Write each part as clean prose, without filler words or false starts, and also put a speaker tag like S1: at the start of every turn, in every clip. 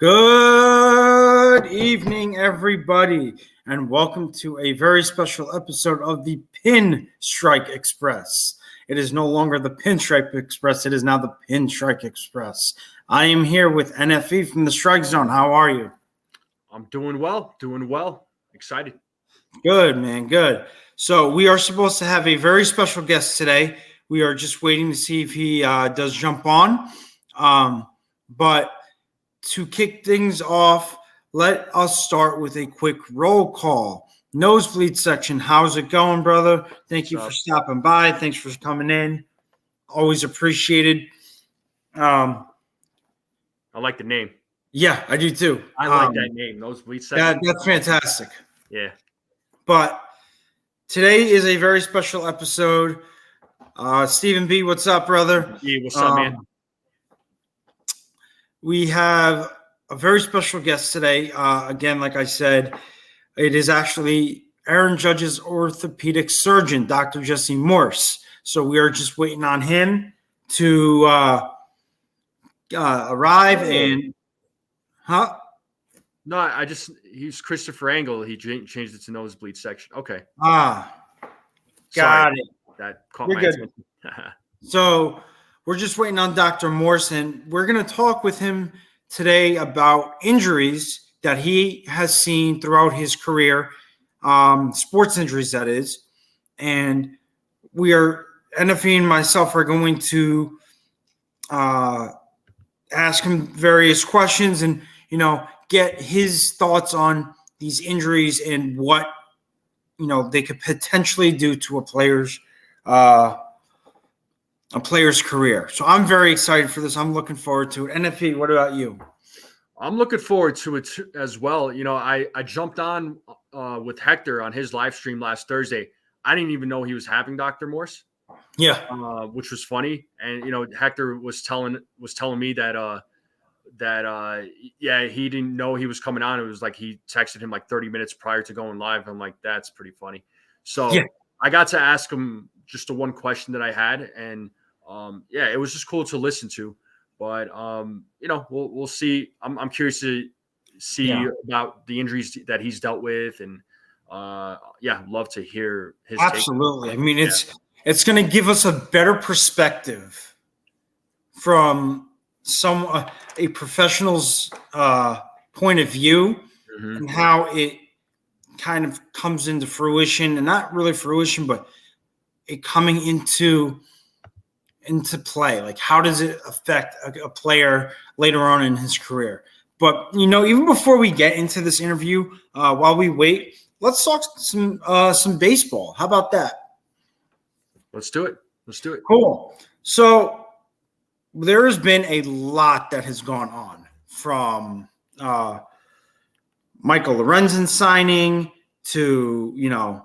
S1: Good evening, everybody, and welcome to a very special episode of the Pinstripe Express. It is no longer the Pinstripe Express, it is now the Pinstripe Express. I am here with NFE from the Strike Zone. How are you?
S2: I'm doing well. Excited.
S1: Good, man, good. So, we are supposed to have a very special guest today. We are just waiting to see if he does jump on. But to kick things off, let us start with a quick roll call. Nosebleed section, how's it going, brother? Thank you for stopping by. Thanks for coming in. Always appreciated.
S2: I like the name.
S1: Yeah, I do too.
S2: I like that name. Nosebleed section.
S1: That's fantastic.
S2: Yeah.
S1: But today is a very special episode. Stephen B, what's up, brother?
S2: Yeah, what's up, man?
S1: We have a very special guest today. Again, like I said, it is actually Aaron Judge's orthopedic surgeon, Dr. Jesse Morse. So we are just waiting on him to arrive and
S2: No, he's Christopher Angle. He changed it to nosebleed section. Okay.
S1: Got it.
S2: That caught my attention.
S1: So we're just waiting on Dr. Morse, and we're going to talk with him today about injuries that he has seen throughout his career, sports injuries, that is. And NFE and myself are going to ask him various questions and, get his thoughts on these injuries and what, they could potentially do to a player's career. So I'm very excited for this. I'm looking forward to it. NFE, what about you?
S2: I'm looking forward to it as well. I jumped on with Hector on his live stream last Thursday. I didn't even know he was having Dr. Morse.
S1: Yeah.
S2: Which was funny. And, Hector was telling me that he didn't know he was coming on. It was like he texted him like 30 minutes prior to going live. I'm like, that's pretty funny. So yeah. I got to ask him just the one question that I had. And it was just cool to listen to. But, we'll see. I'm curious to see about the injuries that he's dealt with. And, love to hear his
S1: Absolutely. Take. I mean, it's going to give us a better perspective from a professional's point of view and how it kind of comes into fruition, and not really fruition, but it coming into play. Like, how does it affect a player later on in his career? But, even before we get into this interview, while we wait, let's talk some baseball. How about that?
S2: Let's do it.
S1: Cool. So there has been a lot that has gone on, from Michael Lorenzen signing to,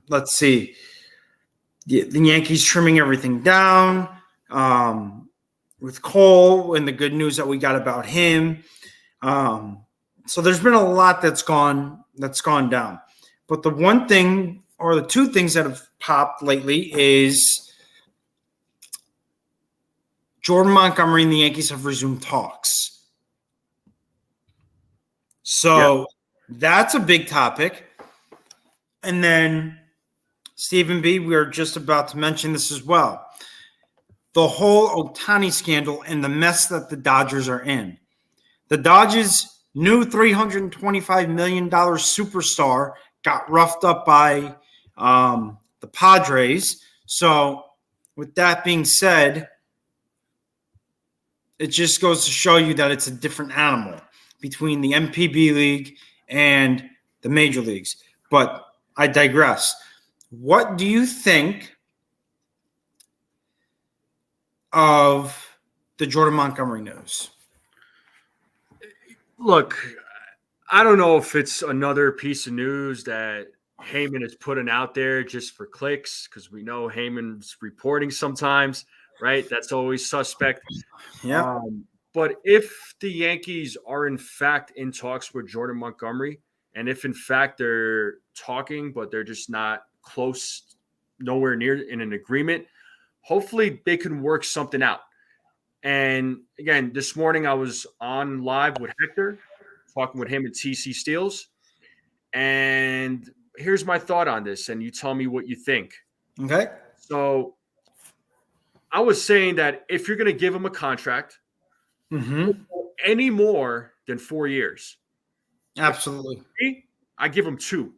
S1: let's see, the Yankees trimming everything down, with Cole and the good news that we got about him. So there's been a lot that's gone down. But the one thing, or the two things that have popped lately, is Jordan Montgomery and the Yankees have resumed talks. So That's a big topic. And then, Stephen B., we are just about to mention this as well. The whole Ohtani scandal and the mess that the Dodgers are in. The Dodgers' new $325 million superstar got roughed up by the Padres. So, with that being said, it just goes to show you that it's a different animal between the MPB league and the major leagues. But I digress. What do you think of the Jordan Montgomery news?
S2: Look, I don't know if it's another piece of news that Heyman is putting out there just for clicks, because we know Heyman's reporting sometimes, right? That's always suspect.
S1: Yeah.
S2: But if the Yankees are in fact in talks with Jordan Montgomery, and if in fact they're talking, but they're just not close, nowhere near in an agreement, hopefully they can work something out. And again, this morning I was on live with Hector, talking with him at TC Steels. And here's my thought on this, and you tell me what you think.
S1: Okay.
S2: So I was saying that if you're going to give him a contract, any more than 4 years,
S1: absolutely,
S2: I give him 2.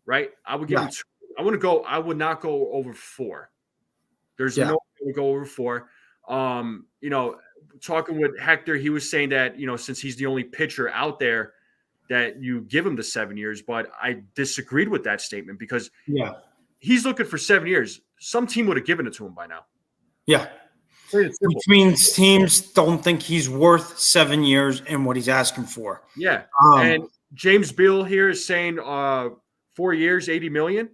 S2: Right? I would give him 2. I would not go over 4. There's no way to go over 4. Talking with Hector, he was saying that, since he's the only pitcher out there, that you give him the 7 years, but I disagreed with that statement because he's looking for 7 years. Some team would have given it to him by now.
S1: Yeah. Which means teams don't think he's worth 7 years and what he's asking for.
S2: Yeah. And James Beal here is saying 4 years, 80 million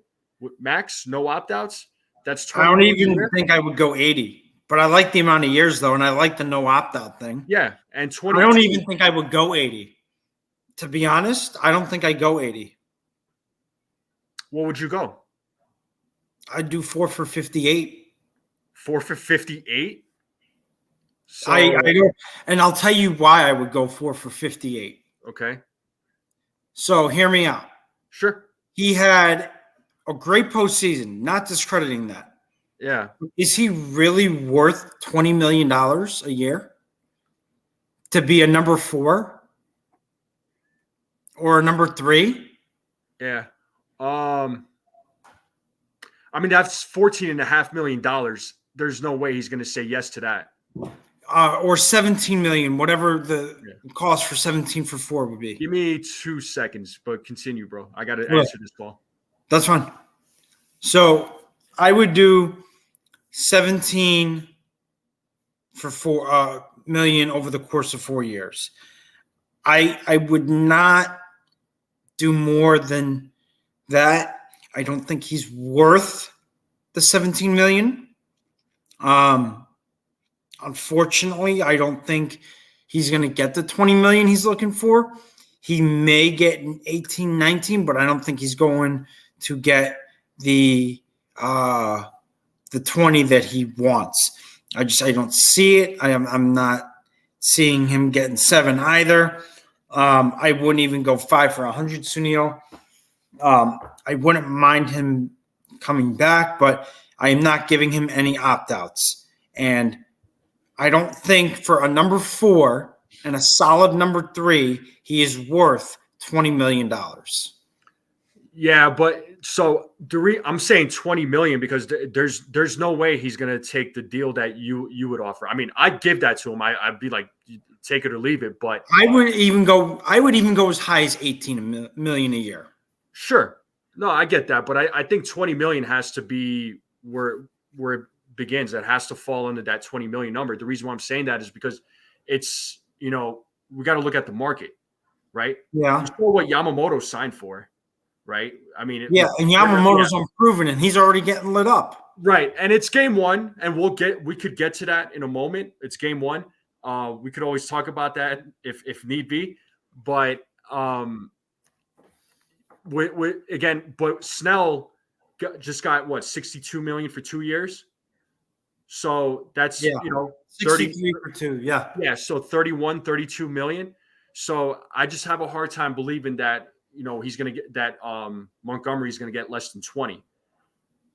S2: max, no opt-outs. That's 20.
S1: I don't even think I would go 80, but I like the amount of years though, and I like the no opt-out thing.
S2: Yeah. And 20.
S1: I don't even think I would go 80. To be honest, I don't think I'd go 80.
S2: What would you go?
S1: I'd do 4 for 58.
S2: 4 for 58? So,
S1: I don't, and I'll tell you why I would go 4 for 58.
S2: Okay.
S1: So hear me out.
S2: Sure.
S1: He had a great postseason, not discrediting that.
S2: Yeah.
S1: Is he really worth $20 million a year to be a number 4 or a number 3?
S2: Yeah. That's $14.5 million. There's no way he's going to say yes to that.
S1: Or 17 million, whatever the cost for 17 for 4 would be.
S2: Give me 2 seconds, but continue, bro. I got to answer this call.
S1: That's fine. So I would do 17 for 4 million over the course of 4 years. I would not do more than that. I don't think he's worth the 17 million. Unfortunately, I don't think he's going to get the 20 million he's looking for. He may get an 18, 19, but I don't think he's going to get the 20 that he wants. I don't see it. I'm not seeing him getting 7 either. I wouldn't even go 5 for 100, Sunil. I wouldn't mind him coming back, but I am not giving him any opt-outs. And I don't think for a number 4 and a solid number 3, he is worth $20 million.
S2: Yeah, but so I'm saying 20 million because there's no way he's going to take the deal that you would offer. I mean, I'd give that to him. I'd be like, take it or leave it. But
S1: I would even go as high as 18 million a year.
S2: Sure. No, I get that. But I think 20 million has to be where it begins. That has to fall into that 20 million number. The reason why I'm saying that is because it's, we got to look at the market, right?
S1: Yeah.
S2: You saw what Yamamoto signed for, right? I mean,
S1: and Yamamoto's unproven and he's already getting lit up.
S2: Right. And it's game 1 and we could get to that in a moment. It's game 1. We could always talk about that if need be, but but Snell just got what, 62 million for 2 years. So that's
S1: 63 for 2. Yeah.
S2: Yeah. So 32 million. So I just have a hard time believing that, he's going to get that. Montgomery's going to get less than 20.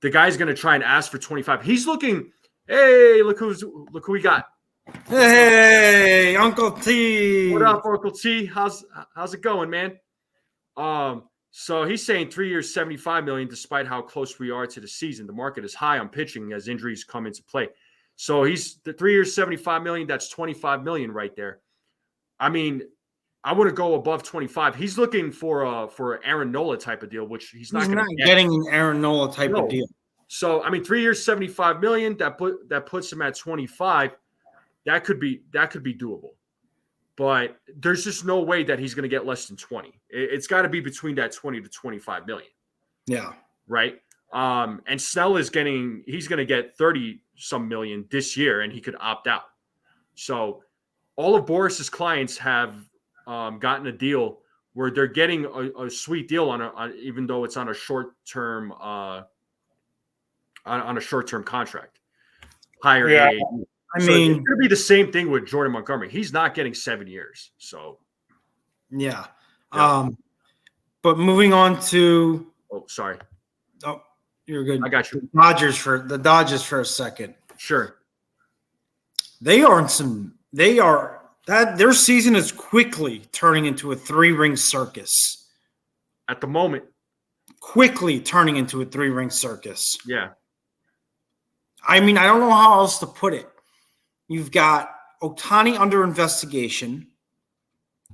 S2: The guy's going to try and ask for 25. He's looking, hey, look who we got.
S1: Hey, Uncle T.
S2: What up, Uncle T? How's it going, man? So he's saying 3 years, 75 million, despite how close we are to the season. The market is high on pitching as injuries come into play. So he's the 3 years, 75 million. That's 25 million right there. I mean, I want to go above 25. He's looking for Aaron Nola type of deal, which he's not
S1: getting an Aaron Nola type of deal.
S2: So, I mean, 3 years, 75 million, that puts him at 25. That could be doable. But there's just no way that he's going to get less than 20. It's got to be between that 20 to 25 million.
S1: Yeah.
S2: Right. And Snell he's going to get 30 some million this year and he could opt out. So all of Boris's clients have gotten a deal where they're getting a sweet deal on even though it's on a short-term contract. Higher It's going to be the same thing with Jordan Montgomery. He's not getting 7 years. So,
S1: yeah. But moving on to.
S2: Oh, sorry.
S1: Oh, you're good.
S2: I got you.
S1: The Dodgers for a second.
S2: Sure.
S1: Their season is quickly turning into a 3-ring circus.
S2: At the moment.
S1: Quickly turning into a 3-ring circus.
S2: Yeah.
S1: I mean, I don't know how else to put it. You've got Ohtani under investigation.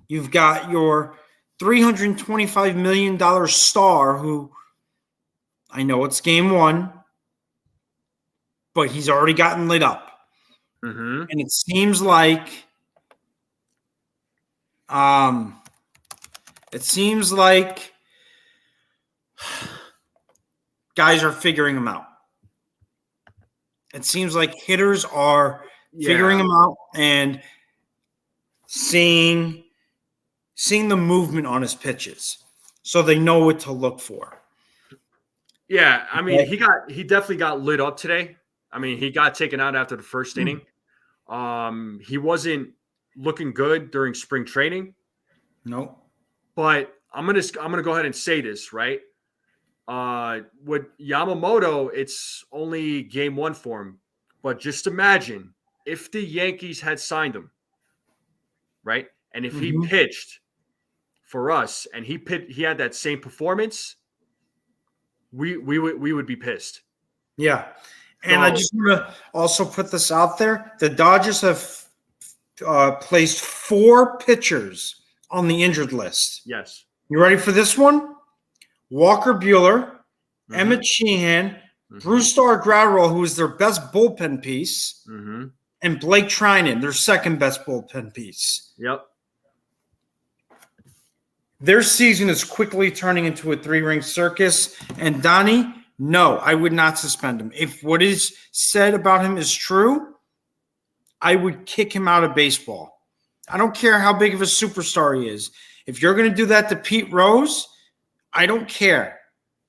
S1: You've got your $325 million star who, I know it's game 1, but he's already gotten lit up.
S2: Mm-hmm.
S1: And it seems like guys are figuring him out. It seems like hitters are figuring him out and seeing the movement on his pitches, so they know what to look for.
S2: Yeah, I mean, he definitely got lit up today. I mean, he got taken out after the first inning. He wasn't looking good during spring training.
S1: No.
S2: But I'm gonna go ahead and say this, right? With Yamamoto, it's only game 1 for him. But just imagine if the Yankees had signed him, right? And if he pitched for us and he had that same performance, we would be pissed.
S1: Yeah. And I just want to also put this out there. The Dodgers have placed 4 pitchers on the injured list.
S2: Yes.
S1: You ready for this one? Walker Buehler, Emmett Sheehan, Brusdar Graterol, who is their best bullpen piece, and Blake Trinan, their second best bullpen piece.
S2: Yep.
S1: Their season is quickly turning into a 3-ring circus. And Donnie, no, I would not suspend him. If what is said about him is true, I would kick him out of baseball. I don't care how big of a superstar he is. If you're going to do that to Pete Rose, I don't care.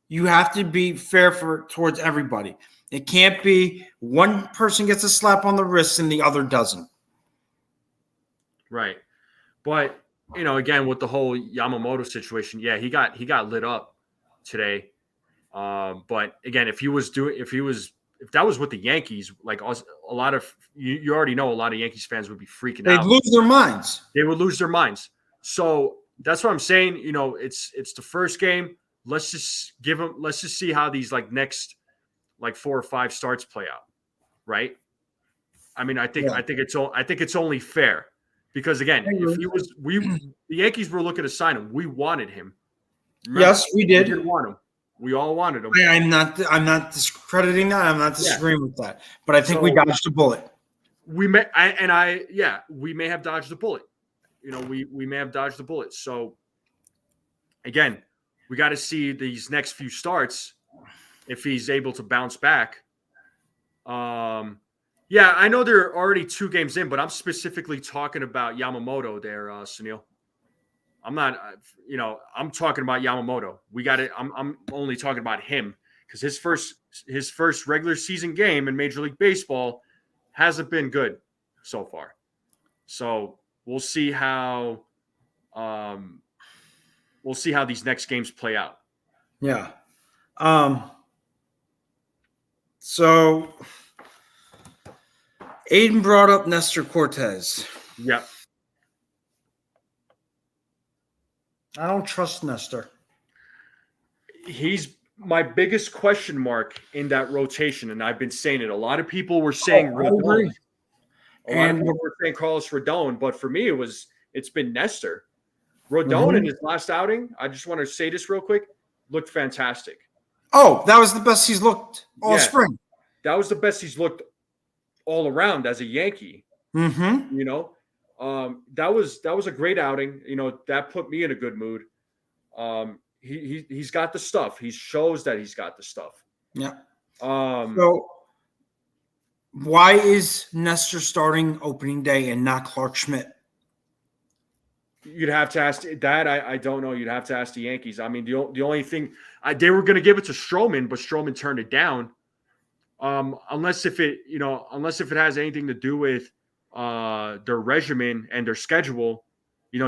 S1: You have to be fair towards everybody. It can't be one person gets a slap on the wrist and the other doesn't.
S2: Right. But, again, with the whole Yamamoto situation, yeah, he got lit up today. But again, if that was with the Yankees, like a lot of you already know, a lot of Yankees fans would be freaking out.
S1: They'd lose their minds.
S2: They would lose their minds. So that's what I'm saying. It's the first game. Let's just see how these next 4 or 5 starts play out. Right. I mean, I think it's only fair because again, the Yankees were looking to sign him. We wanted him. Remember,
S1: yes, we did.
S2: We did want him. We all wanted him.
S1: I'm not discrediting that. I'm not disagreeing with that. But I think we dodged a bullet.
S2: We may have dodged a bullet. We may have dodged the bullet. So again, we got to see these next few starts if he's able to bounce back. Yeah, I know they're already 2 games in, but I'm specifically talking about Yamamoto there, Sunil. I'm not, I'm talking about Yamamoto. I'm only talking about him because his first regular season game in Major League Baseball hasn't been good so far. So we'll see how these next games play out.
S1: Yeah. So Aiden brought up Nestor Cortez.
S2: Yeah.
S1: I don't trust Nestor.
S2: He's my biggest question mark in that rotation, and I've been saying it. A lot of people were saying Rodon. A lot of people were saying Carlos Rodon, but for me, it's been Nestor. Rodon in his last outing, I just want to say this real quick, looked fantastic.
S1: Oh, that was the best he's looked all spring.
S2: That was the best he's looked all around as a Yankee.
S1: Mm-hmm.
S2: That was a great outing. That put me in a good mood. He's got the stuff. He shows that he's got the stuff.
S1: Yeah. So why is Nestor starting opening day and not Clark Schmidt?
S2: You'd have to ask that. I don't know. You'd have to ask the Yankees. I mean, the only thing they were going to give it to Stroman, but Stroman turned it down. unless if it has anything to do with their regimen and their schedule,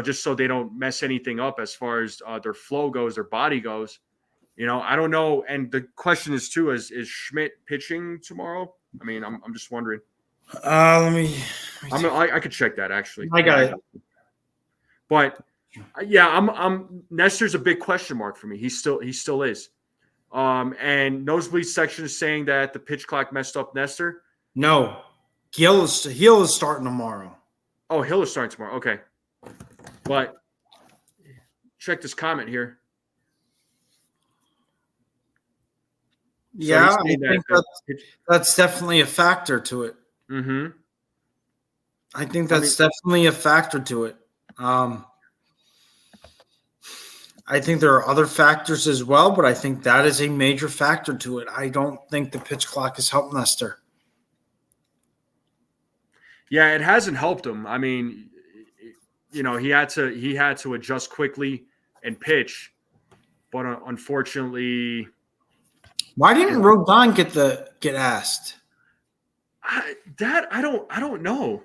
S2: just so they don't mess anything up as far as their flow goes, their body goes. I don't know. And the question is too: is Schmidt pitching tomorrow? I mean, I'm just wondering. I could check that actually.
S1: I got it.
S2: But yeah, I'm Nestor's a big question mark for me. He still is. And Nosebleed section is saying that the pitch clock messed up Nestor.
S1: No, Hill is starting tomorrow.
S2: Oh, Hill is starting tomorrow. Okay, but check this comment here.
S1: Yeah, I think that's definitely a factor to it.
S2: Mm-hmm.
S1: I think that's definitely a factor to it. I think there are other factors as well, but I think that is a major factor to it. I don't think the pitch clock has helped Nestor.
S2: Yeah, it hasn't helped him. I mean, he had to adjust quickly and pitch, but unfortunately,
S1: why didn't Rodon get asked?
S2: I don't know.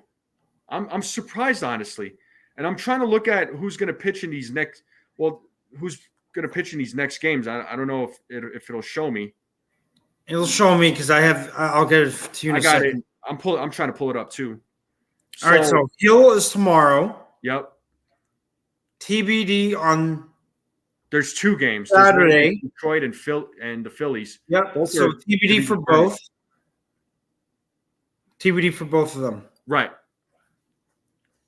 S2: I'm surprised, honestly, and I'm trying to look at who's going to pitch in these next. Well, who's going to pitch in these next games? I don't know if it'll show me.
S1: It'll show me because I'll get it to you in a second.
S2: I'm trying to pull it up too.
S1: All right, so Hill is tomorrow.
S2: Yep.
S1: TBD on.
S2: There's 2 games.
S1: Saturday.
S2: Detroit and the Phillies.
S1: Yep. So TBD for both. TBD for both of them.
S2: Right.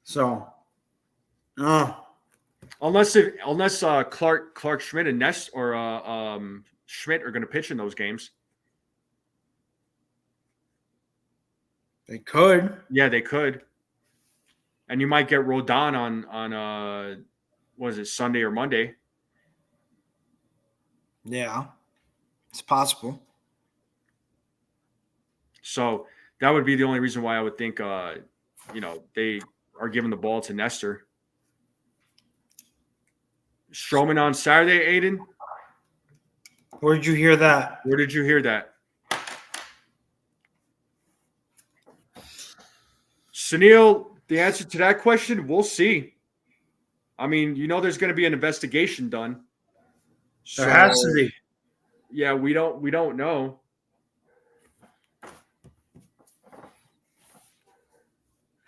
S1: So.
S2: Unless Clark Schmidt and Ness or Schmidt are going to pitch in those games.
S1: They could.
S2: Yeah, they could. And you might get Rodon on what is it, Sunday or Monday?
S1: Yeah, it's possible.
S2: So that would be the only reason why I would think, they are giving the ball to Nestor. Stroman on Saturday, Aiden?
S1: Where did you hear that?
S2: Where did you hear that? Sunil, the answer to that question, we'll see. I mean, there's going to be an investigation done.
S1: There has to be.
S2: Yeah, we don't know.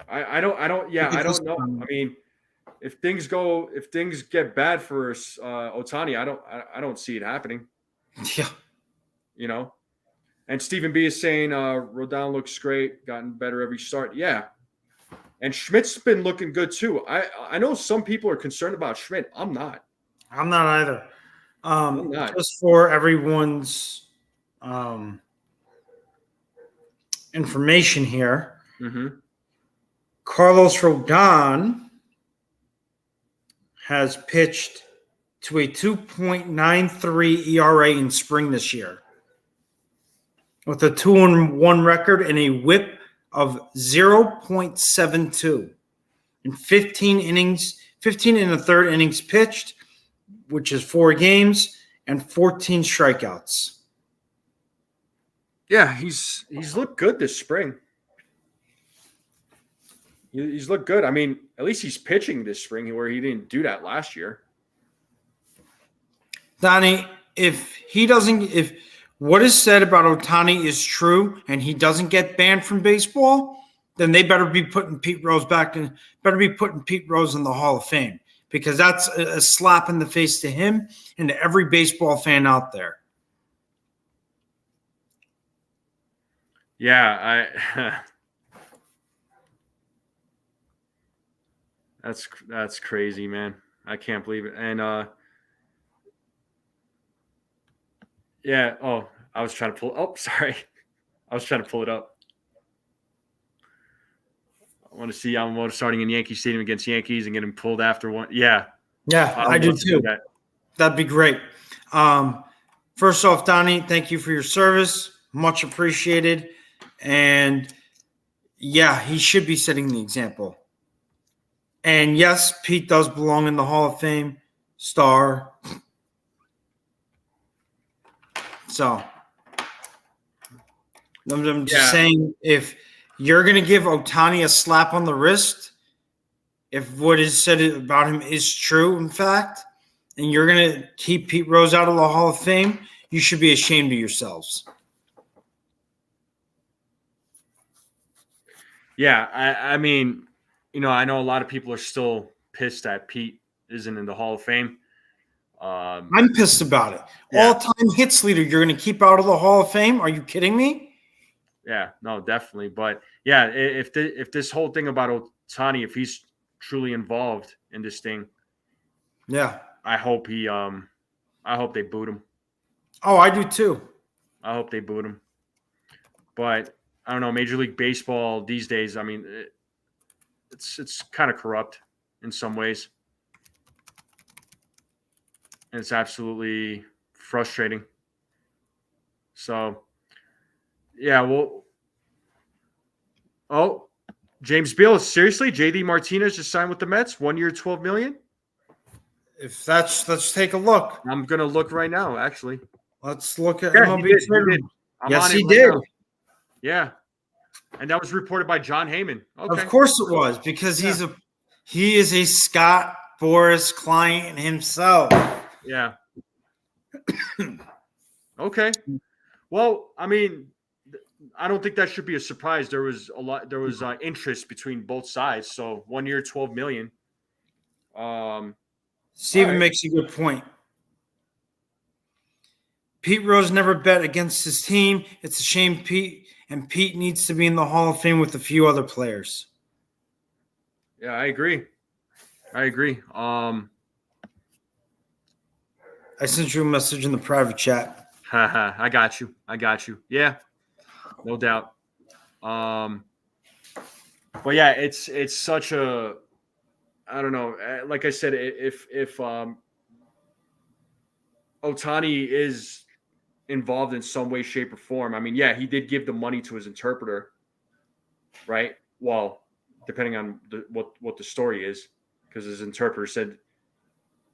S2: I don't know. I mean, if things get bad for Ohtani, I don't see it happening.
S1: Yeah.
S2: And Stephen B is saying Rodon looks great, gotten better every start. Yeah. And Schmidt's been looking good too. I know some people are concerned about Schmidt. I'm not.
S1: I'm not either. Just for everyone's information here, Carlos Rodon has pitched to a 2.93 ERA in spring this year, with a 2-1 record and a WHIP of 0.72 in 15 and a third innings pitched, which is 4 games, and 14 strikeouts.
S2: Yeah, he's looked good this spring. He's looked good. I mean, at least he's pitching this spring, where he didn't do that last year.
S1: Donnie, if what is said about Ohtani is true and he doesn't get banned from baseball, then they better be putting Pete Rose in the Hall of Fame, because that's a slap in the face to him and to every baseball fan out there.
S2: Yeah, that's crazy, man. I can't believe it. And yeah. Oh, I was trying to pull. Oh, sorry. I was trying to pull it up. I want to see Yamamoto starting in Yankee Stadium against Yankees and getting pulled after one. Yeah.
S1: Yeah, I do too. That'd be great. First off, Donnie, thank you for your service. Much appreciated. And yeah, he should be setting the example. And yes, Pete does belong in the Hall of Fame. Star. So I'm just saying, if you're going to give Ohtani a slap on the wrist, if what is said about him is true, in fact, and you're going to keep Pete Rose out of the Hall of Fame, you should be ashamed of yourselves.
S2: Yeah, I mean, I know a lot of people are still pissed that Pete isn't in the Hall of Fame.
S1: I'm pissed about it. Yeah. All-time hits leader, you're going to keep out of the Hall of Fame? Are you kidding me?
S2: Yeah, no, definitely. But yeah, if this whole thing about Ohtani, if he's truly involved in this thing,
S1: yeah,
S2: I hope they boot him.
S1: Oh, I do too.
S2: I hope they boot him. But I don't know, Major League Baseball these days, I mean, it's kind of corrupt in some ways. And it's absolutely frustrating. So, yeah, well, James Beal, seriously? JD Martinez just signed with the Mets, 1 year, $12 million?
S1: Let's take a look.
S2: I'm going to look right now, actually.
S1: Let's look at
S2: MLB. He did.
S1: Yes, he did.
S2: Yeah. And that was reported by John Heyman. Okay.
S1: Of course it was, because he is a Scott Boras client himself.
S2: Yeah. Okay. Well, I mean, I don't think that should be a surprise. There was interest between both sides. So 1 year, $12 million.
S1: Steven makes a good point. Pete Rose never bet against his team. It's a shame Pete needs to be in the Hall of Fame with a few other players.
S2: Yeah, I agree.
S1: I sent you a message in the private chat.
S2: I got you. Yeah, no doubt. But yeah, it's such a, I don't know. Like I said, if Ohtani is involved in some way, shape, or form, I mean, yeah, he did give the money to his interpreter, right? Well, depending on what the story is, because his interpreter said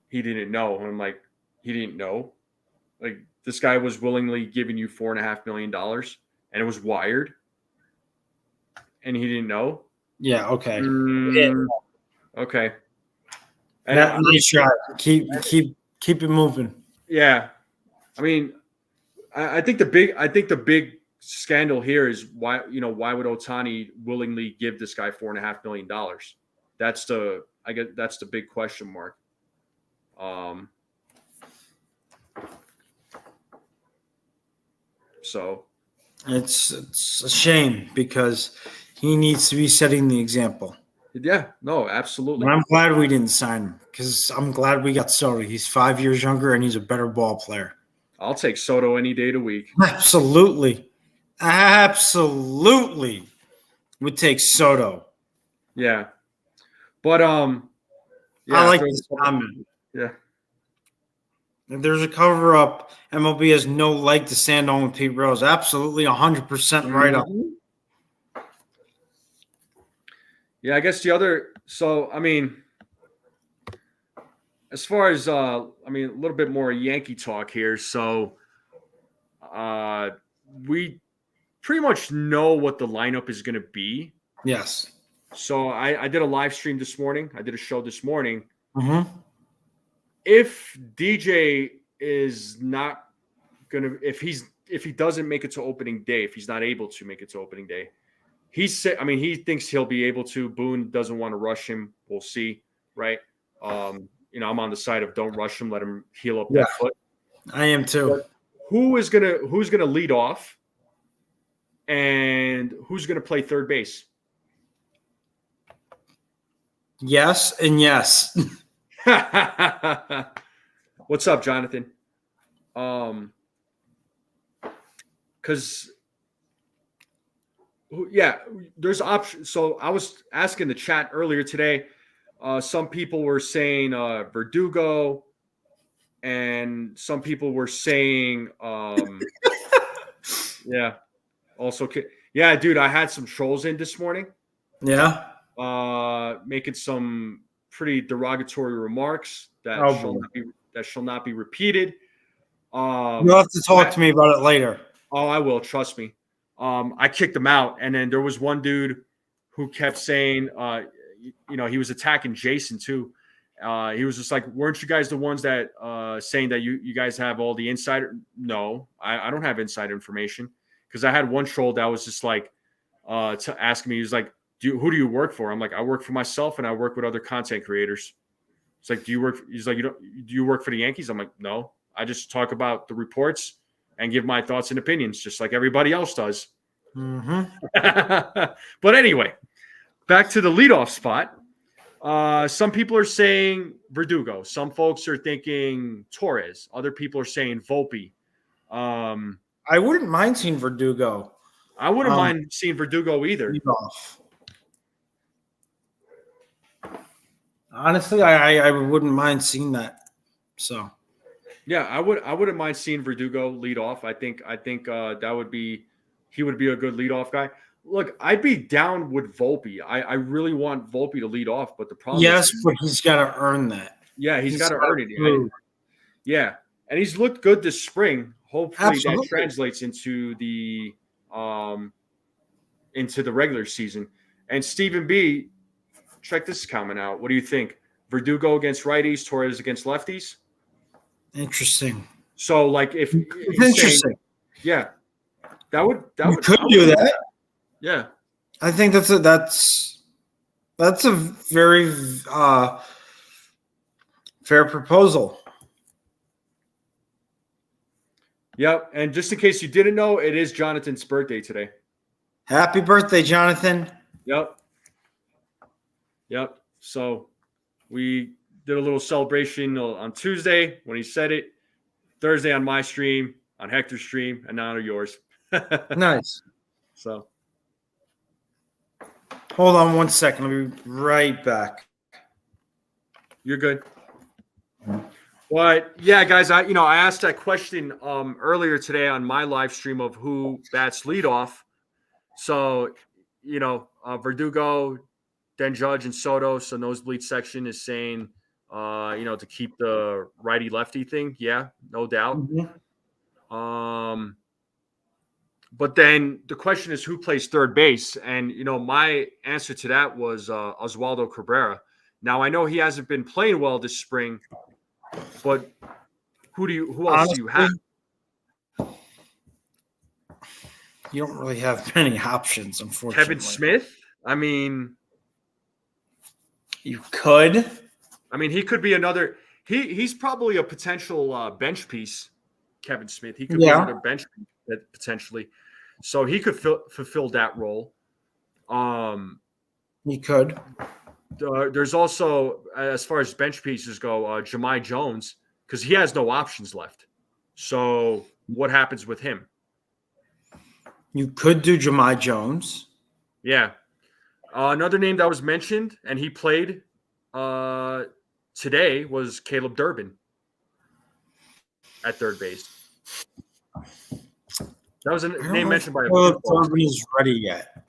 S2: he didn't know. And I'm like, he didn't know? Like, this guy was willingly giving you $4.5 million, and it was wired, and he didn't know?
S1: Yeah, okay.
S2: Okay.
S1: And nice try. Keep it moving.
S2: Yeah. I mean, I think the big scandal here is why would Ohtani willingly give this guy $4.5 million? That's the big question mark. So
S1: it's a shame, because he needs to be setting the example.
S2: Yeah, no, absolutely.
S1: And I'm glad we didn't sign him, because I'm glad we got Soto. He's 5 years younger and he's a better ball player.
S2: I'll take Soto any day of the week.
S1: Absolutely would take Soto.
S2: Yeah. But
S1: I like this comment.
S2: Yeah.
S1: If there's a cover up, MLB has no leg to stand on with Pete Rose. Absolutely 100% right up.
S2: Yeah, I guess I mean, as far as a little bit more Yankee talk here. So we pretty much know what the lineup is going to be.
S1: Yes.
S2: So I did a live stream this morning. I did a show this morning.
S1: Mm-hmm.
S2: If DJ is not going to, if he doesn't make it to opening day, if he's not able to make it to opening day, he thinks he'll be able to. Boone doesn't want to rush him. We'll see, right? I'm on the side of don't rush him. Let him heal up that foot.
S1: I am too.
S2: But who's gonna lead off, and who's gonna play third base?
S1: Yes and yes.
S2: What's up, Jonathan? Because there's options. So I was asking the chat earlier today. Some people were saying Verdugo, and some people were saying, also, dude, I had some trolls in this morning.
S1: Yeah.
S2: Making some pretty derogatory remarks that shall not be repeated.
S1: You'll have to talk to me about it later.
S2: Oh, I will. Trust me. I kicked him out. And then there was one dude who kept saying, he was attacking Jason too. He was just like, weren't you guys the ones that saying that you guys have all the insider? No, I don't have inside information. Because I had one troll that was just like to ask me, he was like, who do you work for? I'm like, I work for myself and I work with other content creators. It's like, he's like, do you work for the Yankees? I'm like, no, I just talk about the reports and give my thoughts and opinions, just like everybody else does.
S1: Mm-hmm.
S2: But anyway, back to the leadoff spot. Some people are saying Verdugo. Some folks are thinking Torres. Other people are saying Volpe.
S1: I wouldn't mind seeing Verdugo.
S2: I wouldn't mind seeing Verdugo either.
S1: Leadoff. Honestly, I wouldn't mind seeing that. So,
S2: yeah, I wouldn't mind seeing Verdugo lead off. I think that would be, he would be a good leadoff guy. Look, I'd be down with Volpe. I really want Volpe to lead off, but the problem
S1: is, but he's got to earn that.
S2: Yeah, he's got to earn it. Yeah, and he's looked good this spring. Hopefully that translates into the regular season. And Stephen B, check this comment out. What do you think? Verdugo against righties, Torres against lefties?
S1: Interesting.
S2: So, like, if
S1: it's interesting,
S2: yeah, that would
S1: could do that.
S2: Yeah,
S1: I think that's a very fair proposal.
S2: Yep, and just in case you didn't know, it is Jonathan's birthday today.
S1: Happy birthday, Jonathan.
S2: Yep. So we did a little celebration on Tuesday when he said it, Thursday on my stream, on Hector's stream, and now on yours.
S1: Nice.
S2: So.
S1: Hold on 1 second. I'll be right back.
S2: You're good. But yeah, guys, I asked that question earlier today on my live stream of who bats leadoff. So, Verdugo, then Judge and Soto. So nosebleed section is saying, to keep the righty lefty thing. Yeah, no doubt.
S1: Mm-hmm.
S2: But then the question is who plays third base, and my answer to that was Oswaldo Cabrera. Now I know he hasn't been playing well this spring, but who else do you have?
S1: You don't really have many options, unfortunately.
S2: Kevin Smith? I mean,
S1: you could.
S2: I mean, he could be another. He's probably a potential bench piece. Kevin Smith. He could be another bench piece potentially. So he could fulfill that role.
S1: He could.
S2: There's also, as far as bench pieces go, Jahmai Jones, because he has no options left. So what happens with him?
S1: You could do Jahmai Jones.
S2: Yeah. Another name that was mentioned, and he played today, was Caleb Durbin at third base. That was a name mentioned by
S1: Caleb Durbin is ready yet.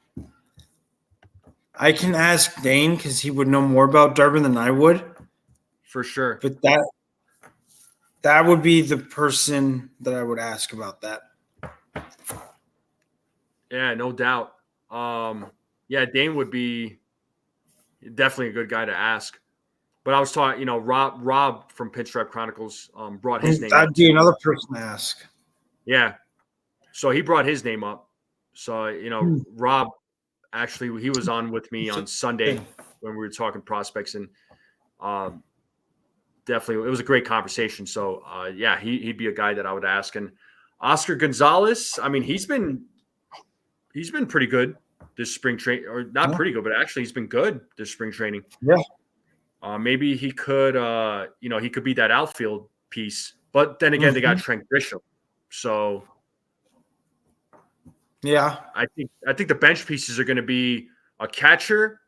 S1: I can ask Dane because he would know more about Durbin than I would.
S2: For sure.
S1: But that would be the person that I would ask about that.
S2: Yeah, no doubt. Dane would be definitely a good guy to ask. But I was talking, Rob from Pinstripe Chronicles brought his name up.
S1: That'd be another person to ask.
S2: Yeah. So he brought his name up. So, Rob, actually, he was on with me on Sunday when we were talking prospects, and definitely it was a great conversation. So, he'd be a guy that I would ask. And Oscar Gonzalez, I mean, he's been pretty good this spring training, or not pretty good, but actually he's been good this spring training.
S1: Yeah.
S2: Maybe he could, he could be that outfield piece. But then again, they got Trent Grisham. So,
S1: yeah,
S2: I think the bench pieces are going to be a catcher.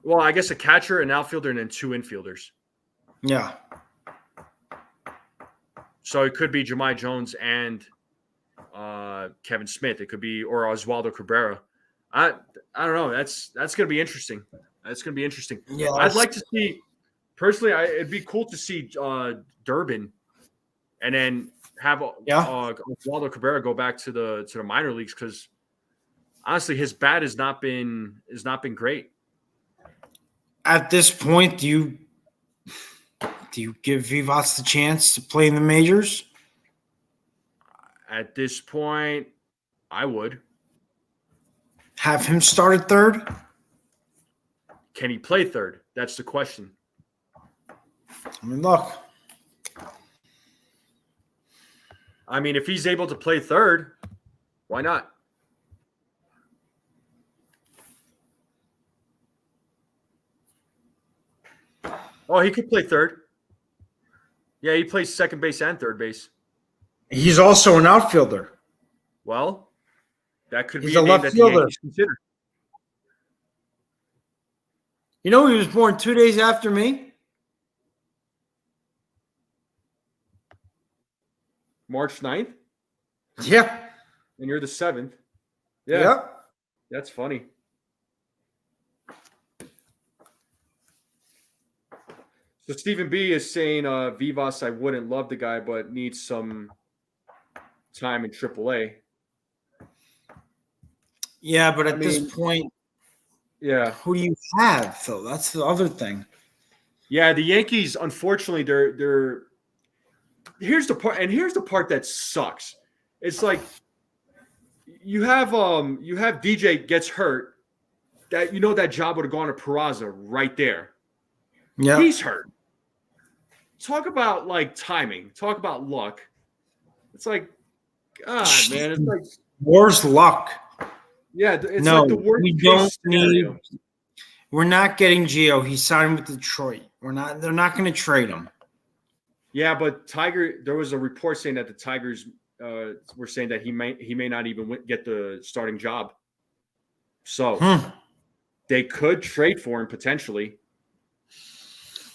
S2: Well, I guess a catcher, an outfielder, and then two infielders.
S1: Yeah.
S2: So it could be Jahmai Jones and Kevin Smith. It could be, or Oswaldo Cabrera. I don't know. That's going to be interesting. That's going to be interesting.
S1: Yeah,
S2: I'd like to see, personally, it'd be cool to see Durbin and then have Oswaldo Cabrera go back to the minor leagues, because honestly, his bat has not been great.
S1: At this point, do you give Vivas the chance to play in the majors?
S2: At this point, I would.
S1: Have him start at third?
S2: Can he play third? That's the question.
S1: I mean, look.
S2: I mean, if he's able to play third, why not? Oh, he could play third. Yeah, he plays second base and third base.
S1: He's also an outfielder.
S2: Well, that could
S1: He's
S2: be a
S1: a
S2: name
S1: left
S2: that the
S1: fielder.
S2: Yankees consider.
S1: You know, he was born 2 days after me.
S2: March 9th?
S1: Yeah.
S2: And you're the 7th. Yeah.
S1: Yep.
S2: That's funny. So Stephen B is saying Vivas, I wouldn't love the guy, but needs some time in AAA.
S1: Yeah, but at this point,
S2: yeah,
S1: who do you have, though? That's the other thing.
S2: Yeah, the Yankees, unfortunately, they're here's the part that sucks. It's like you have DJ gets hurt, that that job would have gone to Peraza right there.
S1: Yeah.
S2: He's hurt. Talk about like timing. Talk about luck. It's like, God, man. It's like
S1: where's luck?
S2: Yeah, it's like the worst case scenario.
S1: We're not getting Gio. He signed with Detroit. They're not going to trade him.
S2: Yeah, but there was a report saying that the Tigers were saying that he may not even get the starting job. So they could trade for him potentially.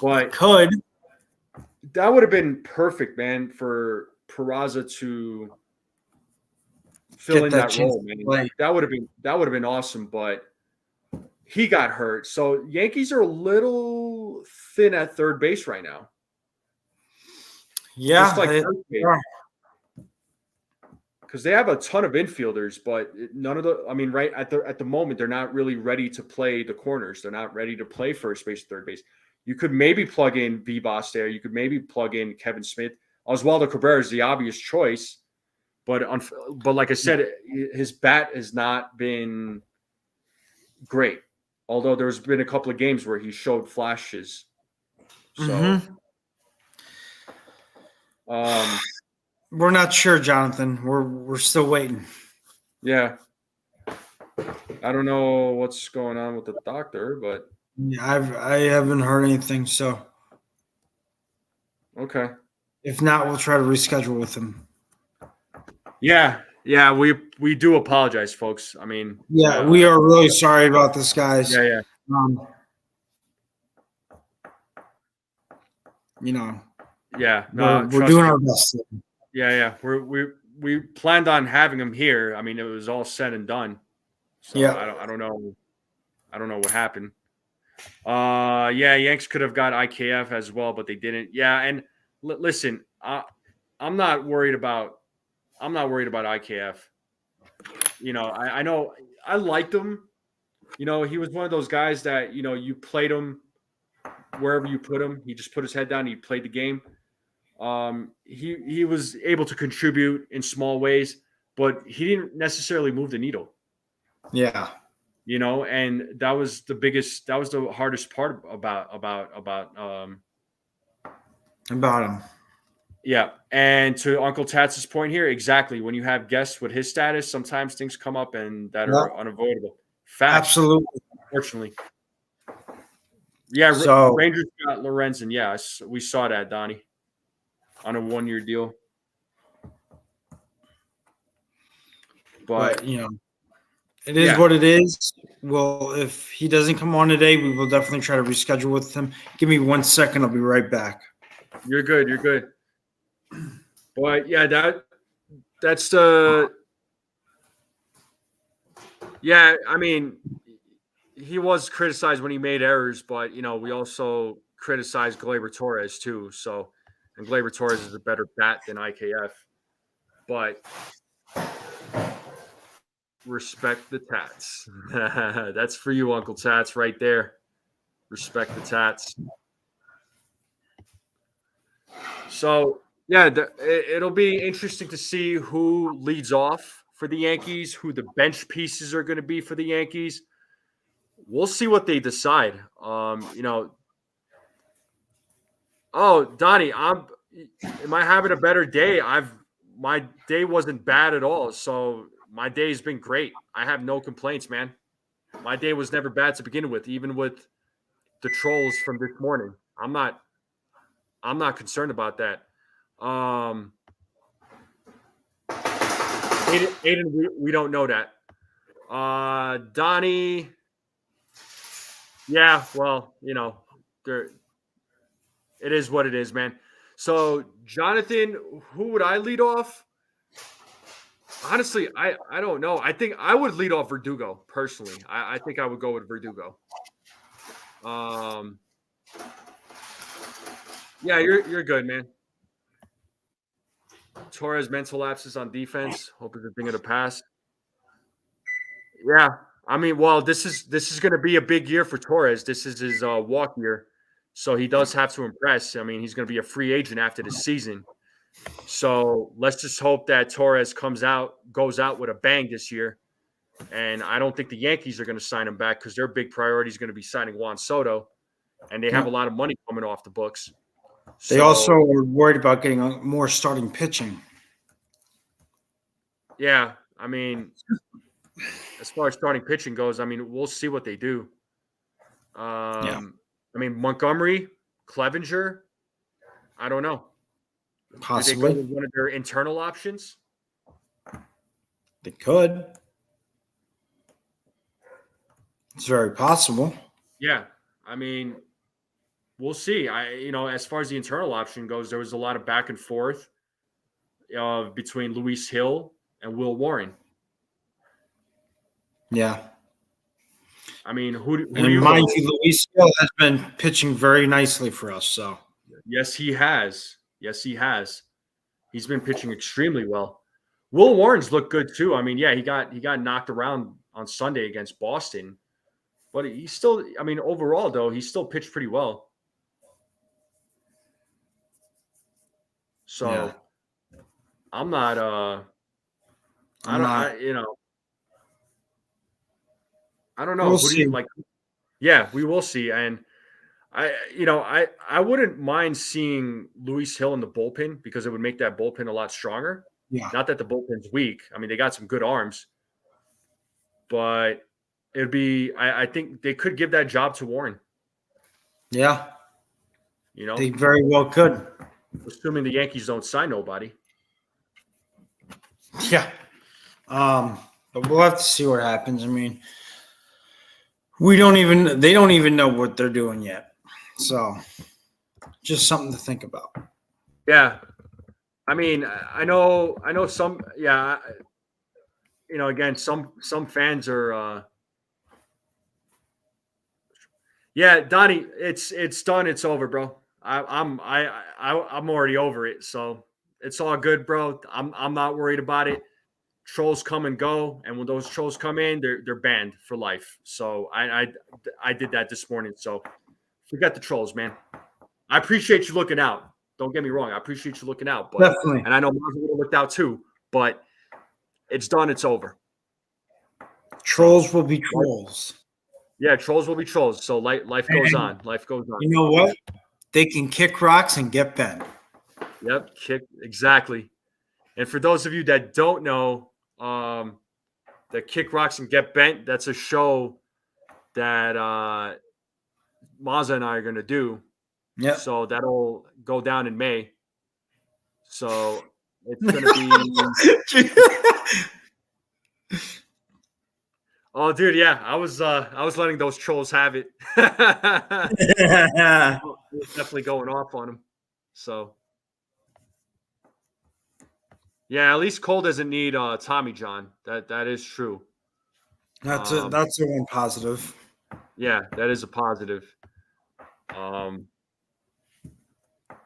S2: But that would have been perfect, man, for Peraza to fill in that role, man. That would have been awesome, but he got hurt. So Yankees are a little thin at third base right now.
S1: Yeah,
S2: because they have a ton of infielders, but none of the. I mean, right at the moment, they're not really ready to play the corners. They're not ready to play first base, third base. You could maybe plug in Vivas there. You could maybe plug in Kevin Smith. Oswaldo Cabrera is the obvious choice, but like I said, his bat has not been great. Although there's been a couple of games where he showed flashes. So,
S1: we're not sure, Jonathan. We're still waiting.
S2: Yeah, I don't know what's going on with the doctor, but
S1: yeah, I haven't heard anything. So,
S2: okay.
S1: If not, we'll try to reschedule with him.
S2: Yeah, we do apologize, folks. I mean,
S1: we are really sorry about this, guys.
S2: Yeah.
S1: Yeah,
S2: no,
S1: we're doing our best.
S2: Yeah. We planned on having him here. I mean, it was all said and done. So I don't know. I don't know what happened. Yanks could have got IKF as well, but they didn't. Yeah, and listen, I'm not worried about IKF. I know I liked him. He was one of those guys that you played him wherever you put him. He just put his head down. He played the game. He was able to contribute in small ways, but he didn't necessarily move the needle.
S1: Yeah.
S2: And that was the hardest part about
S1: him.
S2: Yeah. And to Uncle Tats's point here, exactly. When you have guests with his status, sometimes things come up and that are unavoidable. Facts.
S1: Absolutely.
S2: Unfortunately. Yeah. So, Rangers got Lorenzen. Yeah. We saw that, Donnie, on a 1-year deal. But
S1: it is what it is. Well, if he doesn't come on today, we will definitely try to reschedule with him. Give me 1 second. I'll be right back.
S2: You're good. But yeah, that's the. Yeah, I mean, he was criticized when he made errors, but we also criticized Gleyber Torres too. So, and Gleyber Torres is a better bat than IKF. but respect the tats. That's for you, Uncle Tats, right there. Respect the tats. So, yeah, it'll be interesting to see who leads off for the Yankees, who the bench pieces are going to be for the Yankees. We'll see what they decide. Oh, Donnie, am I having a better day? My day wasn't bad at all. So my day's been great. I have no complaints, man. My day was never bad to begin with, even with the trolls from this morning. I'm not concerned about that. Aiden, we don't know that. Donnie, yeah, well, there. It is what it is, man. So, Jonathan, who would I lead off? Honestly, I don't know. I think I would lead off Verdugo personally. I think I would go with Verdugo. Yeah, you're good, man. Torres mental lapses on defense. Hoping to bring it a pass. Yeah, I mean, well, this is going to be a big year for Torres. This is his walk year, so he does have to impress. I mean, he's going to be a free agent after the season. So let's just hope that Torres goes out with a bang this year. And I don't think the Yankees are going to sign him back because their big priority is going to be signing Juan Soto, and they have a lot of money coming off the books.
S1: They also are worried about getting more starting pitching.
S2: Yeah, I mean, as far as starting pitching goes, I mean, we'll see what they do. I mean, Montgomery, Clevenger, I don't know.
S1: Possibly.
S2: Do they go with one of their internal options?
S1: They could. It's very possible.
S2: Yeah. I mean, we'll see. As far as the internal option goes, there was a lot of back and forth between Luis Hill and Will Warren.
S1: Yeah.
S2: I mean, who do
S1: you mind you, Luis Hill has been pitching very nicely for us. So
S2: yes, he has. He's been pitching extremely well. Will Warren's looked good too. I mean, yeah, he got knocked around on Sunday against Boston, but he's still. I mean, overall though, he still pitched pretty well. So yeah. I'm not. I don't know.
S1: We'll
S2: Who
S1: see.
S2: do you like? Yeah, we will see. And I wouldn't mind seeing Luis Hill in the bullpen because it would make that bullpen a lot stronger.
S1: Yeah.
S2: Not that the bullpen's weak. I mean, they got some good arms, but it'd be. I think they could give that job to Warren.
S1: Yeah. They very well could.
S2: Assuming the Yankees don't sign nobody.
S1: Yeah. But we'll have to see what happens. I mean, they don't even know what they're doing yet. So just something to think about.
S2: Yeah. I mean, I know some, yeah, again, some fans are, yeah, Donnie, it's done. It's over, bro. I'm already over it. So it's all good, bro. I'm not worried about it. Trolls come and go, and when those trolls come in, they're banned for life. So I did that this morning. So forget the trolls, man. I appreciate you looking out. Don't get me wrong. I appreciate you looking out. But,
S1: definitely.
S2: And I know Mazda would have looked out too, but it's done. It's over.
S1: Trolls will be trolls.
S2: Yeah, trolls will be trolls. So life goes on. Life goes on.
S1: You know what? They can kick rocks and get bent.
S2: Yep, exactly. And for those of you that don't know, that Kick Rocks and Get Bent, that's a show that Mazda and I are going to do.
S1: Yeah.
S2: So that'll go down in May. So it's going to be. Oh, dude, yeah, I was letting those trolls have it. Definitely going off on them. So. Yeah, at least Cole doesn't need Tommy John. That is true.
S1: That's a one positive.
S2: Yeah, that is a positive. Tell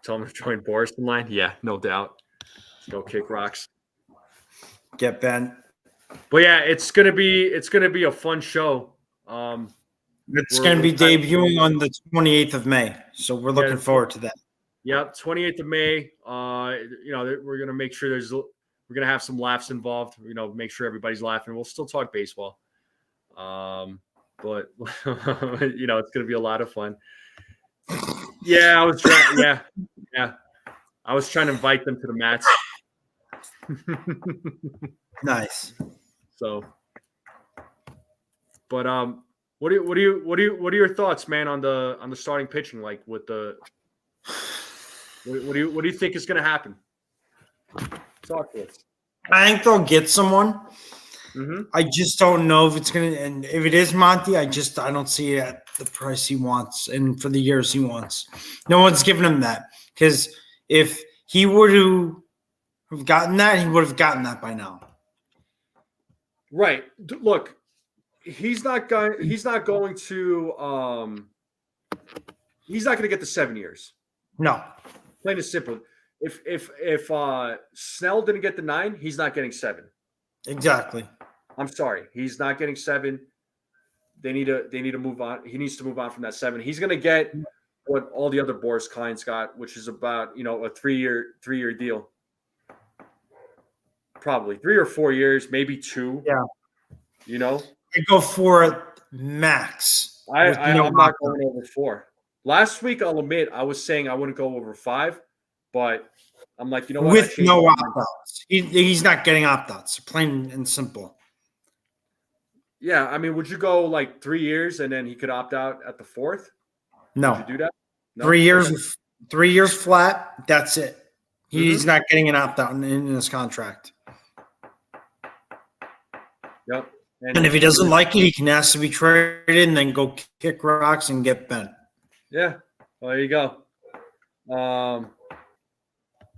S2: him to join Boris in line. Yeah, no doubt. Go Kick Rocks.
S1: get bent.
S2: But yeah, it's gonna be a fun show.
S1: It's going to be debuting on the 28th of May, so we're looking forward to that.
S2: Yep, 28th of May. We're gonna make sure we're gonna have some laughs involved. Make sure everybody's laughing. We'll still talk baseball, but it's gonna be a lot of fun. Yeah, I was trying. Yeah, I was trying to invite them to the mats.
S1: Nice.
S2: So, but what are your thoughts, man, on the starting pitching? Like with the what do you think is going to happen? Talk to us.
S1: I think they'll get someone.
S2: Mm-hmm.
S1: I just don't know if it's going to, and if it is Monty, I don't see it at the price he wants and for the years he wants. No one's giving him that, because if he were to have gotten that, he would have gotten that by now.
S2: Right. Look, he's not going to he's not going to get the 7 years.
S1: No.
S2: Plain and simple. If Snell didn't get the 9, he's not getting 7.
S1: Exactly.
S2: I'm sorry, he's not getting 7. They need to move on. He needs to move on from that 7. He's going to get what all the other Boris clients got, which is about a 3-year deal, probably 3 or 4 years, maybe 2.
S1: Yeah. I go for it max.
S2: I'm not going over 4. Last week, I'll admit, I was saying I wouldn't go over 5, but I'm like, you know what?
S1: With no opt-outs. He's not getting opt-outs, plain and simple.
S2: Yeah, I mean, would you go like 3 years and then he could opt out at the 4th?
S1: No.
S2: Would you do that? No?
S1: 3 years, 3 years flat. That's it. He's not getting an opt-out in his contract.
S2: Yep.
S1: And if he doesn't like it, he can ask to be traded and then go kick rocks and get bent.
S2: Yeah. Well, there you go.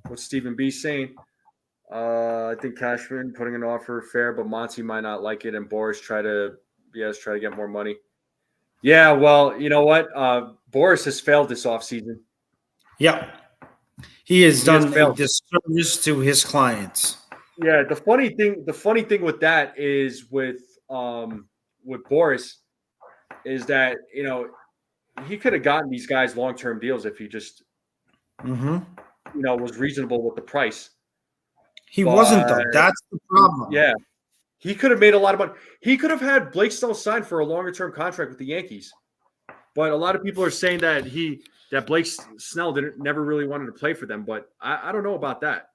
S2: What's Stephen B saying? I think Cashman putting an offer fair, but Monty might not like it, and Boris try to get more money. Yeah, well, you know what? Boris has failed this offseason.
S1: Yep. He has done a disservice to his clients.
S2: Yeah, the funny thing with that is with Boris is that he could have gotten these guys long-term deals if he just was reasonable with the price.
S1: He wasn't, though. That's the problem.
S2: Yeah. He could have made a lot of money. He could have had Blake Snell signed for a longer-term contract with the Yankees. But a lot of people are saying that Blake Snell never really wanted to play for them. But I don't know about that.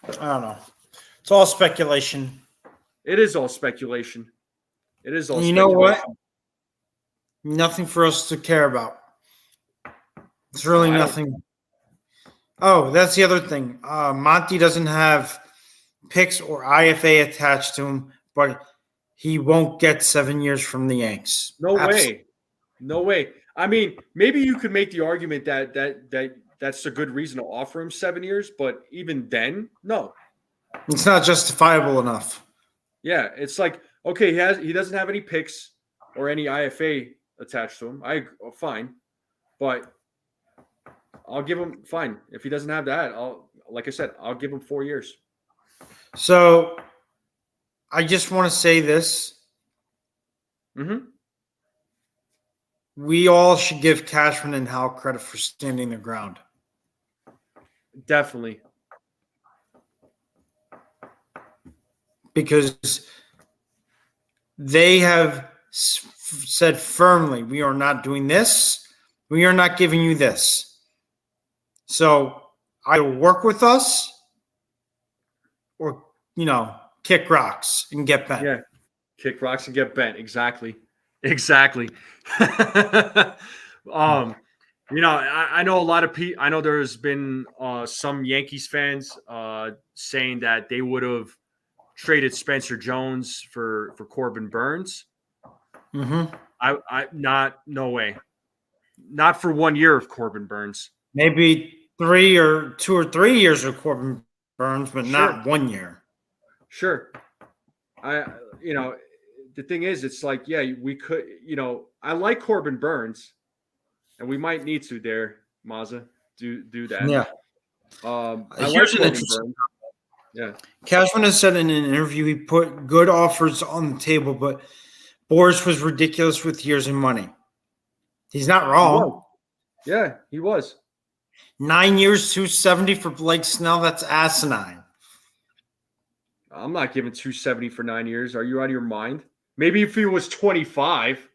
S1: I don't know. It's all speculation.
S2: It is all speculation. You
S1: know what? Nothing for us to care about. It's really nothing. Oh, that's the other thing. Monty doesn't have picks or IFA attached to him, but he won't get 7 years from the Yanks.
S2: No way. I mean, maybe you could make the argument that's a good reason to offer him 7 years, but even then, no.
S1: It's not justifiable enough.
S2: Yeah, it's like, okay, he doesn't have any picks or any IFA attached to him. Fine, but I'll give him fine. If he doesn't have that, I'll give him 4 years.
S1: So I just want to say this. We all should give Cashman and Hal credit for standing their ground.
S2: Definitely.
S1: Because they have said firmly, we are not doing this. We are not giving you this. So either work with us or, kick rocks and get bent.
S2: Yeah, kick rocks and get bent. Exactly. I know a lot of people. I know there's been some Yankees fans saying that they would have traded Spencer Jones for Corbin Burns. No way. Not for 1 year of Corbin Burns.
S1: Maybe 2 or 3 years of Corbin Burns, but not 1 year.
S2: Sure. The thing is, it's like, yeah, we could, I like Corbin Burns, and we might need to do that.
S1: Yeah.
S2: I like Corbin Burns. Yeah.
S1: Cashman has said in an interview he put good offers on the table, but Boris was ridiculous with years and money. He's not wrong.
S2: Yeah, he was.
S1: 9 years, 270 for Blake Snell. That's asinine.
S2: I'm not giving 270 for 9 years. Are you out of your mind? Maybe if he was 25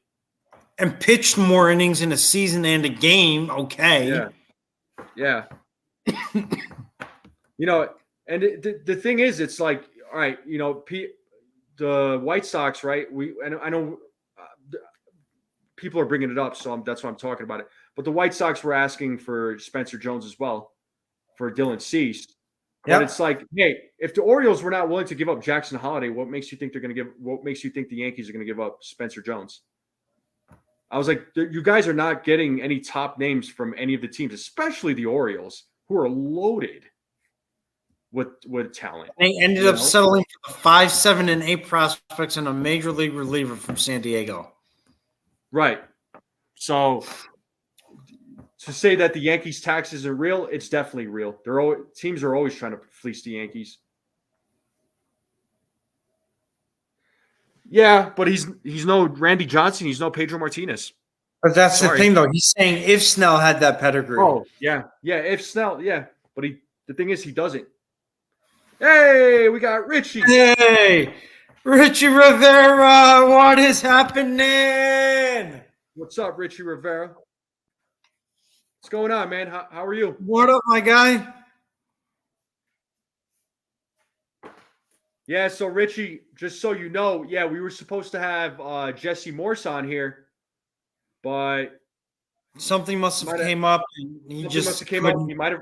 S1: and pitched more innings in a season and a game, okay.
S2: Yeah. You know, and the thing is, it's like, all right, you know, the White Sox, right? I know people are bringing it up, so that's why I'm talking about it. But the White Sox were asking for Spencer Jones as well, for Dylan Cease. But it's like, hey, if the Orioles were not willing to give up Jackson Holiday, what makes you think the Yankees are going to give up Spencer Jones? I was like, you guys are not getting any top names from any of the teams, especially the Orioles, who are loaded with talent.
S1: They ended up settling for the 5, 7, and 8 prospects and a major league reliever from San Diego.
S2: Right. So to say that the Yankees' taxes are real, it's definitely real. Teams are always trying to fleece the Yankees. Yeah, but he's no Randy Johnson. He's no Pedro Martinez.
S1: But that's the thing, though. He's saying if Snell had that pedigree.
S2: Oh, yeah. Yeah, if Snell, yeah. But the thing is, he doesn't. Hey, we got Richie.
S1: Hey, Richie Rivera. What is happening?
S2: What's up, Richie Rivera? What's going on, man? How are you?
S1: What up, my guy?
S2: Yeah, so Richie, just so you know, yeah, we were supposed to have Jesse Morse on here, but
S1: something must have came up. And he just
S2: must have came up. He might have,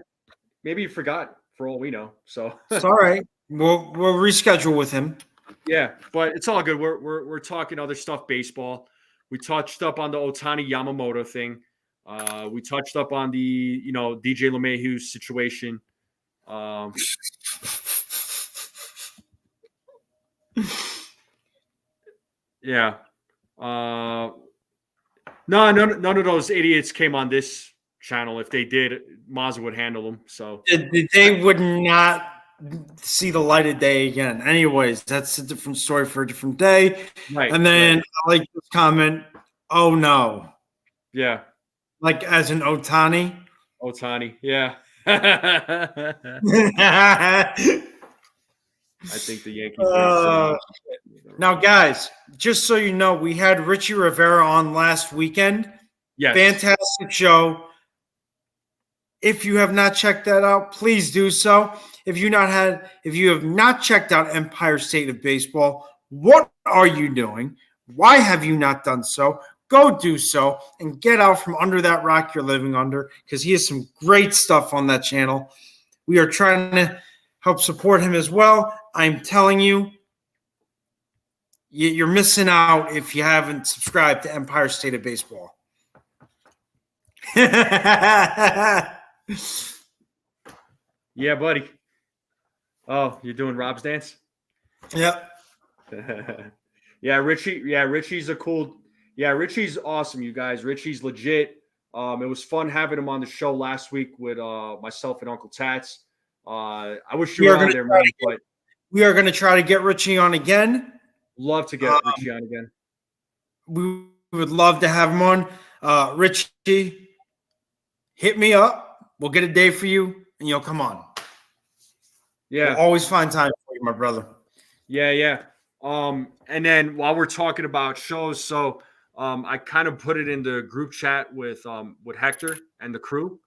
S2: maybe he forgot, for all we know. So
S1: it's all right. We'll reschedule with him.
S2: Yeah, but it's all good. We're talking other stuff, baseball. We touched up on the Ohtani Yamamoto thing. We touched up on the DJ LeMahieu's situation. Yeah. None of those idiots came on this channel. If they did, Mazza would handle them. So
S1: they would not see the light of day again. Anyways, that's a different story for a different day.
S2: Right.
S1: And then I like this comment. Oh no.
S2: Yeah.
S1: Like as an Ohtani.
S2: Yeah. I think the Yankees.
S1: Now, guys, just so you know, we had Richie Rivera on last weekend.
S2: Yes.
S1: Fantastic show. If you have not checked that out, please do so. If you have not checked out Empire State of Baseball, what are you doing? Why have you not done so? Go do so and get out from under that rock you're living under, because he has some great stuff on that channel. We are trying to help support him as well. I'm telling you, you're missing out if you haven't subscribed to Empire State of Baseball.
S2: Yeah, buddy. Oh, you're doing Rob's dance?
S1: Yep.
S2: Yeah, Richie. Yeah, Richie's a cool. Yeah, Richie's awesome, you guys. Richie's legit. It was fun having him on the show last week with myself and Uncle Tats. I wish you were on there, man, but
S1: we are going to try to get Richie on again.
S2: Love to get Richie on again.
S1: We would love to have him on. Richie, hit me up. We'll get a day for you, and you'll come on.
S2: Yeah.
S1: We'll always find time for you, my brother.
S2: Yeah. And then while we're talking about shows, so I kind of put it in the group chat with Hector and the crew.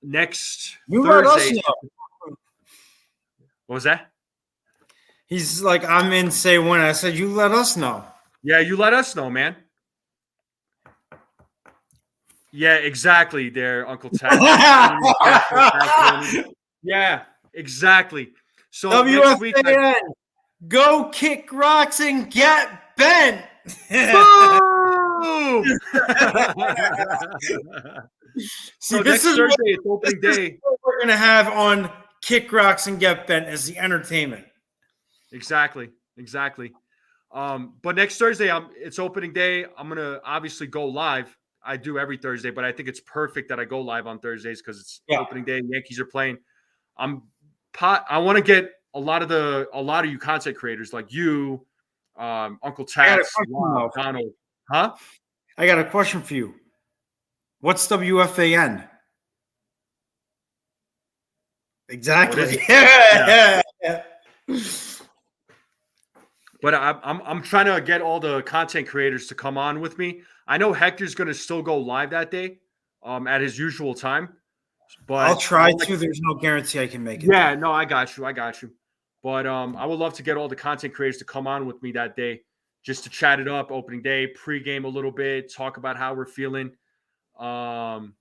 S2: Next Thursday. What was that?
S1: He's like, I'm in, say when. I said, you let us know.
S2: Yeah, you let us know, man. Yeah, exactly there, Uncle Ted. Yeah, exactly. So
S1: WFAN,
S2: next week,
S1: go kick rocks and get bent.
S2: Boom! So
S1: this
S2: next
S1: is
S2: Thursday, it's opening day.
S1: What we're going to have on Kick Rocks and Get Bent as the entertainment.
S2: Exactly. But next Thursday, it's opening day. I'm going to obviously go live. I do every Thursday, but I think it's perfect that I go live on Thursdays because it's opening day. Yankees are playing. I'm I want to get a lot of you content creators like you, Uncle Tats, Donald. Huh?
S1: I got a question for you. What's WFAN? Exactly.
S2: Yeah. But I'm trying to get all the content creators to come on with me. I know Hector's going to still go live that day, at his usual time. But
S1: I'll try to. There's no guarantee I can make it.
S2: Yeah, no, I got you. But I would love to get all the content creators to come on with me that day, just to chat it up, opening day, pregame a little bit, talk about how we're feeling. You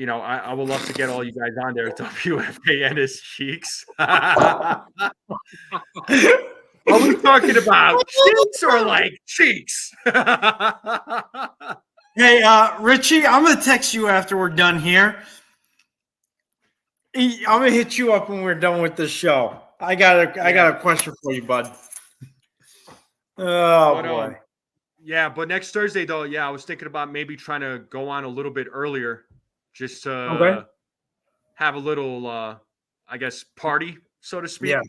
S2: know, I would love to get all you guys on there. WFAN is cheeks. Are we talking about cheeks or like cheeks?
S1: Hey, Richie, I'm gonna text you after we're done here. I'm gonna hit you up when we're done with the show. I got a question for you, bud. Oh boy.
S2: Yeah, but next Thursday though, I was thinking about maybe trying to go on a little bit earlier, just to have a little, I guess, party, so to speak.
S1: Yeah.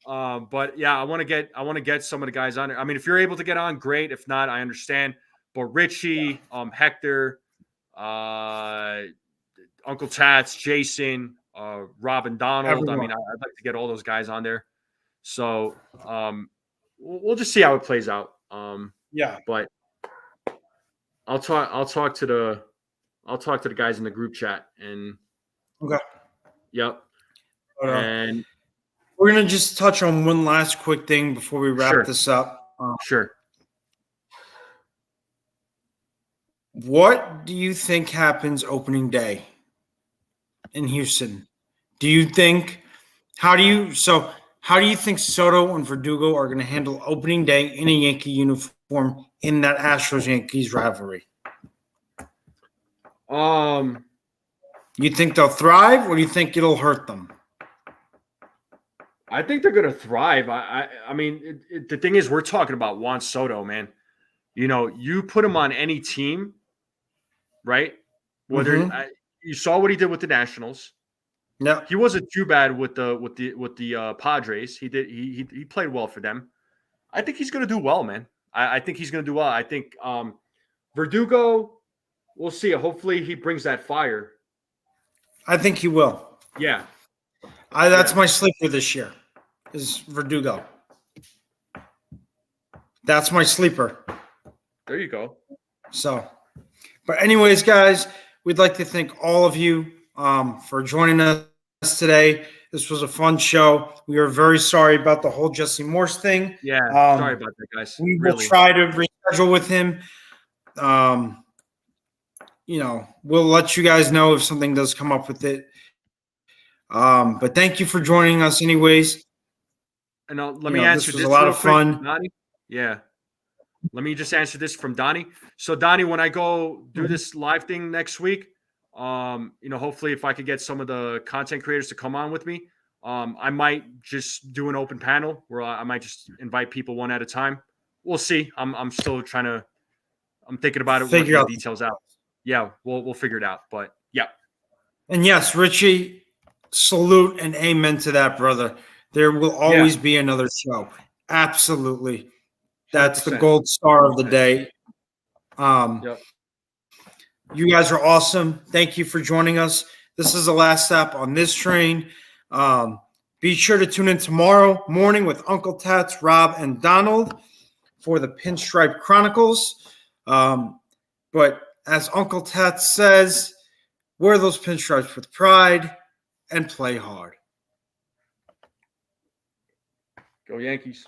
S2: But yeah, I want to get some of the guys on there. I mean, if you're able to get on, great. If not, I understand. But Richie, Hector, Uncle Tats, Jason, Rob and Donald.
S1: Everyone.
S2: I mean, I'd like to get all those guys on there. So we'll just see how it plays out. But I'll talk to the guys in the group chat and Yep. And
S1: we're gonna just touch on one last quick thing before we wrap this up.
S2: Sure.
S1: What do you think happens opening day in Houston? How do you think Soto and Verdugo are going to handle opening day in a Yankee uniform in that Astros-Yankees rivalry? You think they'll thrive, or do you think it'll hurt them?
S2: I think they're going to thrive. I mean, the thing is, we're talking about Juan Soto, man. You know, you put him on any team, right? Whether you saw what he did with the Nationals.
S1: No,
S2: he wasn't too bad with the Padres. He played well for them. I think he's going to do well, man. I think he's going to do well. I think Verdugo, we'll see. Hopefully, he brings that fire.
S1: I think he will.
S2: Yeah,
S1: that's my sleeper this year. Is Verdugo. That's my sleeper.
S2: There you go.
S1: So, but anyways, guys, we'd like to thank all of you for joining us today. This was a fun show. We are very sorry about the whole Jesse Morse thing.
S2: Yeah, sorry about that, guys.
S1: We will try to reschedule with him. You know, we'll let you guys know if something does come up with it. But thank you for joining us anyways.
S2: And let me answer this.
S1: Was a lot of fun.
S2: Donnie. Yeah. Let me just answer this from Donnie. So Donnie, when I go do this live thing next week, you know, hopefully if I could get some of the content creators to come on with me, I might just do an open panel where I might just invite people one at a time. We'll see. I'm still I'm thinking about it.
S1: Figure out
S2: the details out. Yeah, we'll figure it out. But yeah.
S1: And yes, Richie, salute and amen to that, brother. There will always be another show. Absolutely. That's 100%. The gold star of the day. You guys are awesome. Thank you for joining us. This is the last stop on this train. Be sure to tune in tomorrow morning with Uncle Tats, Rob, and Donald for the Pinstripe Chronicles. But as Uncle Tats says, wear those pinstripes with pride and play hard.
S2: Go Yankees.